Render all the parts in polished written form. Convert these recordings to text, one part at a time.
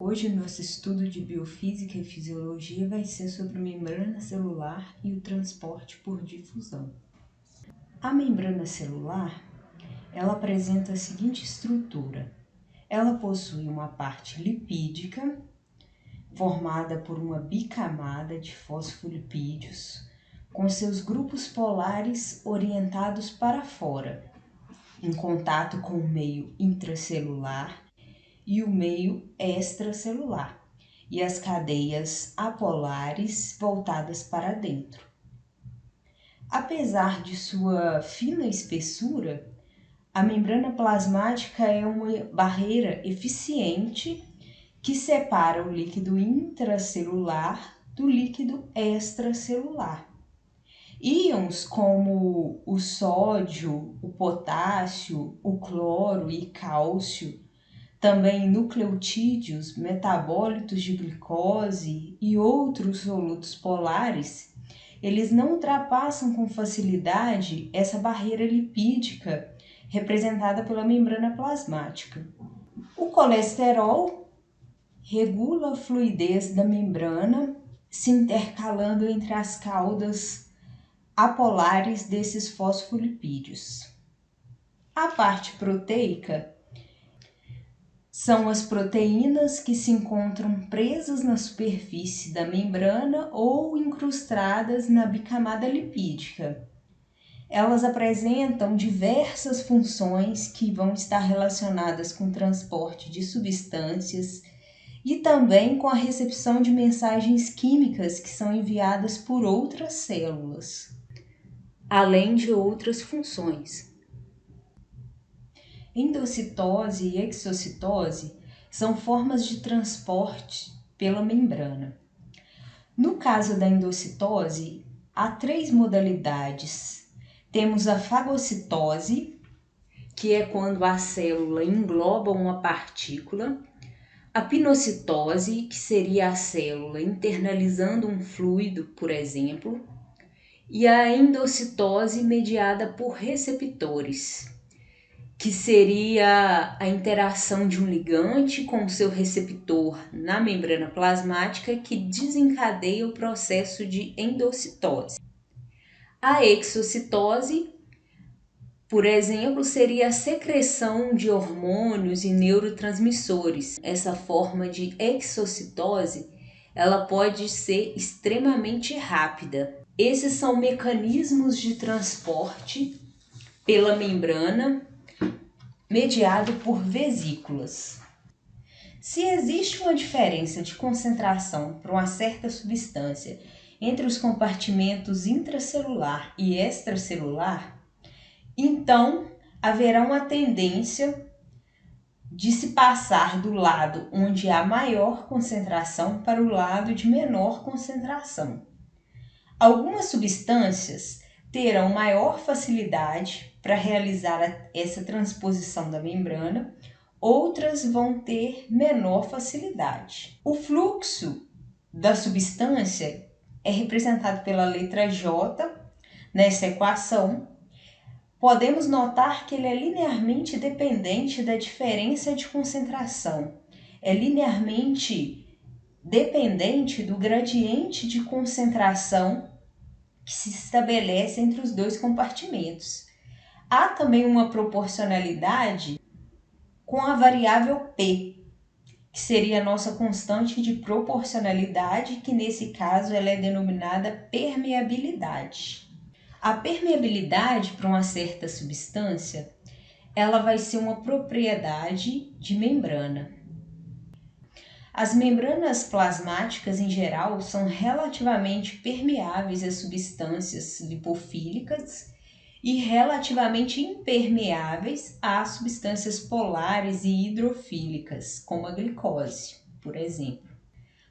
Hoje o nosso estudo de biofísica e fisiologia vai ser sobre membrana celular e o transporte por difusão. A membrana celular, ela apresenta a seguinte estrutura. Ela possui uma parte lipídica, formada por uma bicamada de fosfolipídios, com seus grupos polares orientados para fora, em contato com o meio intracelular e o meio extracelular, e as cadeias apolares voltadas para dentro. Apesar de sua fina espessura, a membrana plasmática é uma barreira eficiente que separa o líquido intracelular do líquido extracelular. Íons como o sódio, o potássio, o cloro e cálcio, também nucleotídeos, metabólitos de glicose e outros solutos polares, eles não ultrapassam com facilidade essa barreira lipídica representada pela membrana plasmática. O colesterol regula a fluidez da membrana, se intercalando entre as caudas apolares desses fosfolipídios. A parte proteica são as proteínas que se encontram presas na superfície da membrana ou incrustadas na bicamada lipídica. Elas apresentam diversas funções que vão estar relacionadas com o transporte de substâncias e também com a recepção de mensagens químicas que são enviadas por outras células, além de outras funções. Endocitose e exocitose são formas de transporte pela membrana. No caso da endocitose, há 3 modalidades. Temos a fagocitose, que é quando a célula engloba uma partícula, a pinocitose, que seria a célula internalizando um fluido, por exemplo, e a endocitose mediada por receptores, que seria a interação de um ligante com o seu receptor na membrana plasmática que desencadeia o processo de endocitose. A exocitose, por exemplo, seria a secreção de hormônios e neurotransmissores. Essa forma de exocitose, ela pode ser extremamente rápida. Esses são mecanismos de transporte pela membrana mediado por vesículas. Se existe uma diferença de concentração para uma certa substância entre os compartimentos intracelular e extracelular, então haverá uma tendência de se passar do lado onde há maior concentração para o lado de menor concentração. Algumas substâncias terão maior facilidade para realizar essa transposição da membrana, outras vão ter menor facilidade. O fluxo da substância é representado pela letra J nessa equação. Podemos notar que ele é linearmente dependente da diferença de concentração. É linearmente dependente do gradiente de concentração que se estabelece entre os dois compartimentos. Há também uma proporcionalidade com a variável P, que seria a nossa constante de proporcionalidade, que nesse caso ela é denominada permeabilidade. A permeabilidade para uma certa substância, ela vai ser uma propriedade de membrana. As membranas plasmáticas, em geral, são relativamente permeáveis a substâncias lipofílicas e relativamente impermeáveis a substâncias polares e hidrofílicas, como a glicose, por exemplo.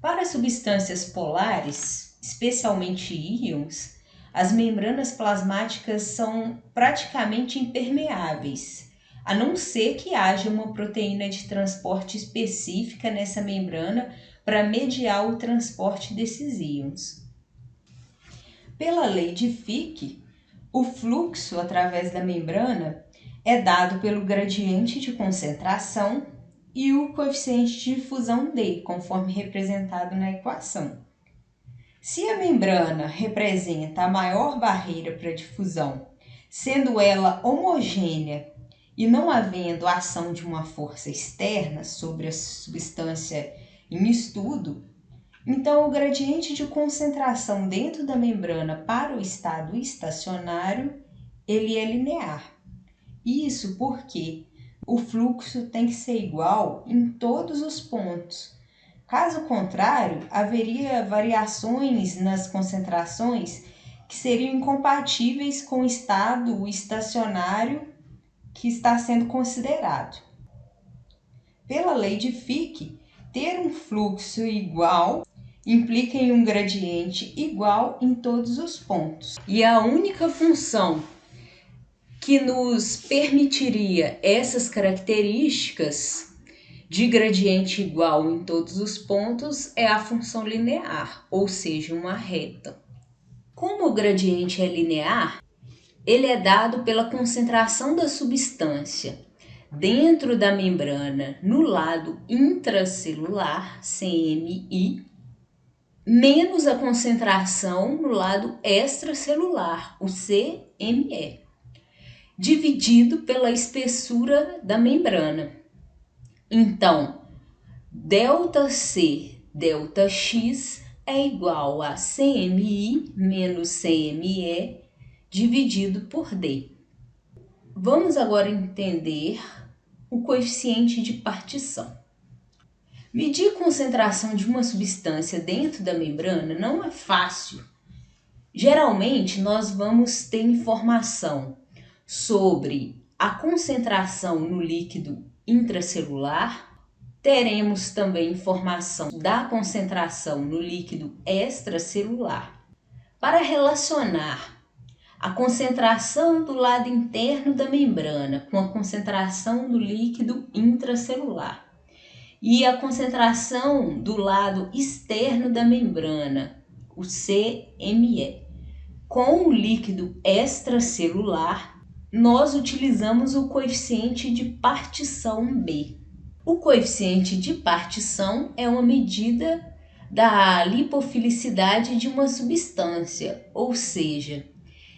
Para substâncias polares, especialmente íons, as membranas plasmáticas são praticamente impermeáveis, a não ser que haja uma proteína de transporte específica nessa membrana para mediar o transporte desses íons. Pela lei de Fick, o fluxo através da membrana é dado pelo gradiente de concentração e o coeficiente de difusão D, conforme representado na equação. Se a membrana representa a maior barreira para difusão, sendo ela homogênea e não havendo ação de uma força externa sobre a substância em estudo, então o gradiente de concentração dentro da membrana para o estado estacionário, ele é linear. Isso porque o fluxo tem que ser igual em todos os pontos. Caso contrário, haveria variações nas concentrações que seriam incompatíveis com o estado estacionário que está sendo considerado. Pela lei de Fick, ter um fluxo igual implica em um gradiente igual em todos os pontos. E a única função que nos permitiria essas características de gradiente igual em todos os pontos é a função linear, ou seja, uma reta. Como o gradiente é linear, ele é dado pela concentração da substância dentro da membrana no lado intracelular, CMI, menos a concentração no lado extracelular, o CME, dividido pela espessura da membrana. Então, ΔC, ΔX é igual a CMI menos CME dividido por D. Vamos agora entender o coeficiente de partição. Medir a concentração de uma substância dentro da membrana não é fácil. Geralmente, nós vamos ter informação sobre a concentração no líquido intracelular, teremos também informação da concentração no líquido extracelular. Para relacionar a concentração do lado interno da membrana com a concentração do líquido intracelular e a concentração do lado externo da membrana, o CME, com o líquido extracelular, nós utilizamos o coeficiente de partição B. O coeficiente de partição é uma medida da lipofilicidade de uma substância, ou seja,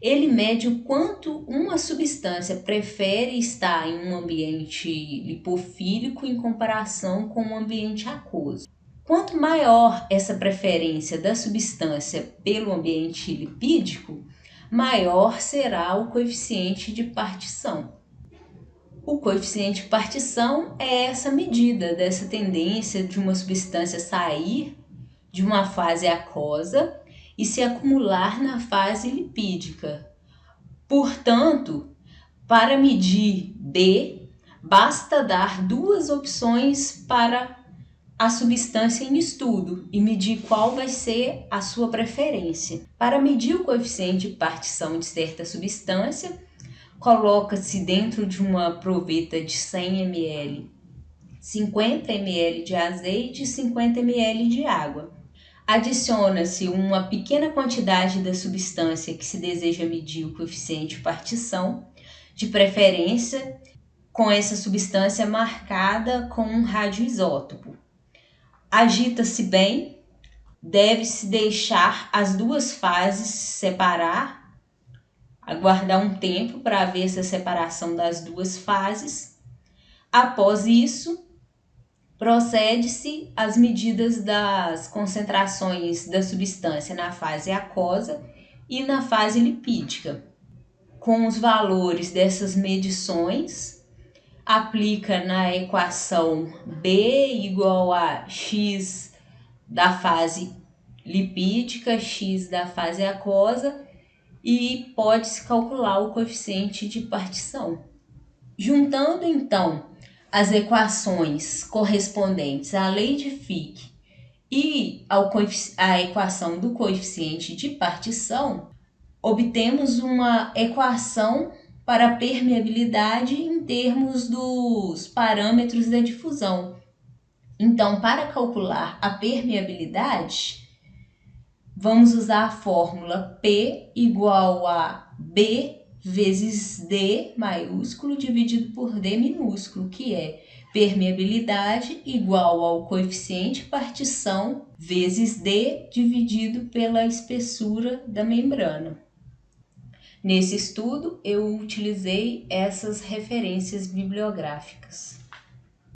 ele mede o quanto uma substância prefere estar em um ambiente lipofílico em comparação com um ambiente aquoso. Quanto maior essa preferência da substância pelo ambiente lipídico, maior será o coeficiente de partição. O coeficiente de partição é essa medida dessa tendência de uma substância sair de uma fase aquosa e se acumular na fase lipídica. Portanto, para medir B, basta dar duas opções para a substância em estudo e medir qual vai ser a sua preferência. Para medir o coeficiente de partição de certa substância, coloca-se dentro de uma proveta de 100 ml, 50 ml de azeite e 50 ml de água. Adiciona-se uma pequena quantidade da substância que se deseja medir o coeficiente de partição, de preferência com essa substância marcada com um radioisótopo. Agita-se bem, deve-se deixar as duas fases se separar, aguardar um tempo para ver essa separação das duas fases. Após isso, procede-se às medidas das concentrações da substância na fase aquosa e na fase lipídica. Com os valores dessas medições, aplica na equação B igual a X da fase lipídica, X da fase aquosa e pode-se calcular o coeficiente de partição. Juntando então as equações correspondentes à lei de Fick e à equação do coeficiente de partição, obtemos uma equação para a permeabilidade em termos dos parâmetros da difusão. Então, para calcular a permeabilidade, vamos usar a fórmula P igual a B vezes D maiúsculo dividido por D minúsculo, que é permeabilidade igual ao coeficiente partição vezes D dividido pela espessura da membrana. Nesse estudo, eu utilizei essas referências bibliográficas.